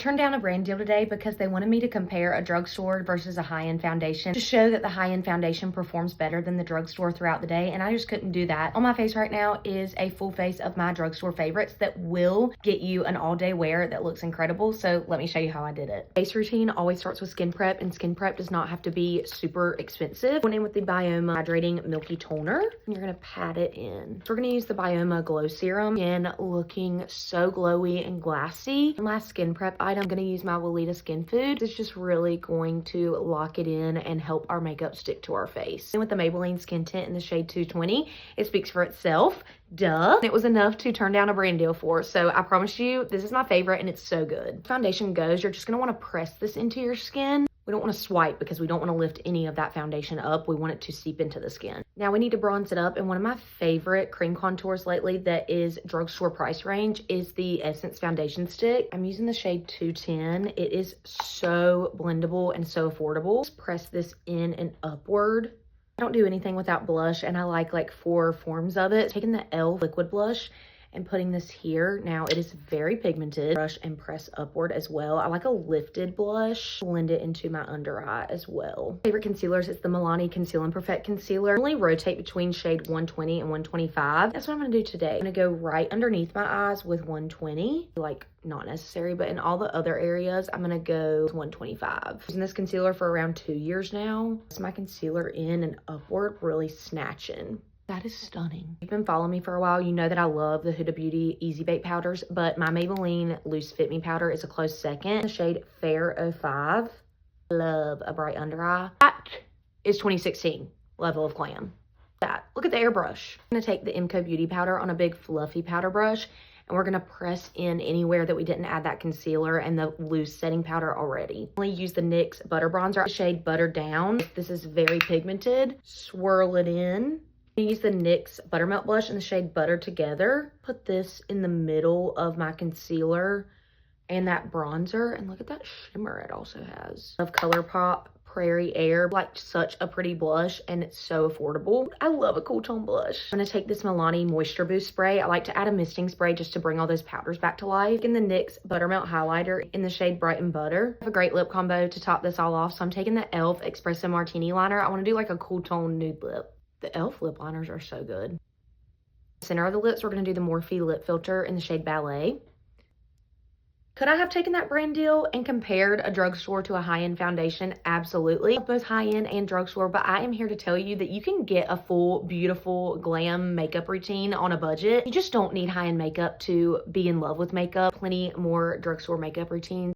turned down a brand deal today because they wanted me to compare a drugstore versus a high-end foundation to show that the high-end foundation performs better than the drugstore throughout the day, and I just couldn't do that. On my face right now is a full face of my drugstore favorites that will get you an all-day wear that looks incredible, so let me show you how I did it. Face routine always starts with skin prep, and skin prep does not have to be super expensive. Going in with the Bioma Hydrating Milky Toner, and you're gonna pat it in. So we're gonna use the Bioma Glow Serum, and looking so glowy and glassy. And last skin prep item, I'm gonna use my Weleda Skin Food. It's just really going to lock it in and help our makeup stick to our face. And with the Maybelline Skin Tint in the shade 220, it speaks for itself. Duh. It was enough to turn down a brand deal for, so I promise you, this is my favorite and it's so good. Foundation goes, you're just gonna wanna press this into your skin. We don't want to swipe because we don't want to lift any of that foundation up. We want it to seep into the skin. Now we need to bronze it up, and one of my favorite cream contours lately that is drugstore price range is the Essence Foundation Stick. I'm using the shade 210. It is so blendable and so affordable. Just press this in and upward. I don't do anything without blush, and I like 4 forms of it. Taking the e.l.f. liquid blush and putting this here. Now it is very pigmented. Brush and press upward as well. I like a lifted blush. Blend it into my under eye as well. Favorite concealers, it's the Milani Conceal and Perfect Concealer. I only rotate between shade 120 and 125. That's what I'm gonna do today. I'm gonna go right underneath my eyes with 120. Like, not necessary, but in all the other areas, I'm gonna go 125. Using this concealer for around 2 years now. It's my concealer in and upward, really snatching. That is stunning. If you've been following me for a while, you know that I love the Huda Beauty Easy Bake powders, but my Maybelline Loose Fit Me powder is a close second. The shade Fair 05. Love a bright under eye. That is 2016 level of glam. That. Look at the airbrush. I'm gonna take the MCO Beauty powder on a big fluffy powder brush, and we're gonna press in anywhere that we didn't add that concealer and the loose setting powder already. I only use the NYX Butter Bronzer, the shade Butter Down. This is very pigmented. Swirl it in. Use the NYX Buttermelt Blush in the shade Butter Together. Put this in the middle of my concealer and that bronzer. And look at that shimmer it also has. Of ColourPop Prairie Air. Like, such a pretty blush, and it's so affordable. I love a cool tone blush. I'm gonna take this Milani Moisture Boost Spray. I like to add a misting spray just to bring all those powders back to life. In the NYX Buttermelt Highlighter in the shade Bright and Butter. I have a great lip combo to top this all off. So I'm taking the e.l.f. Espresso Martini Liner. I wanna do like a cool tone nude lip. The e.l.f. lip liners are so good. Center of the lips, we're going to do the Morphe lip filter in the shade Ballet. Could I have taken that brand deal and compared a drugstore to a high-end foundation? Absolutely. Both high-end and drugstore, but I am here to tell you that you can get a full, beautiful, glam makeup routine on a budget. You just don't need high-end makeup to be in love with makeup. Plenty more drugstore makeup routines.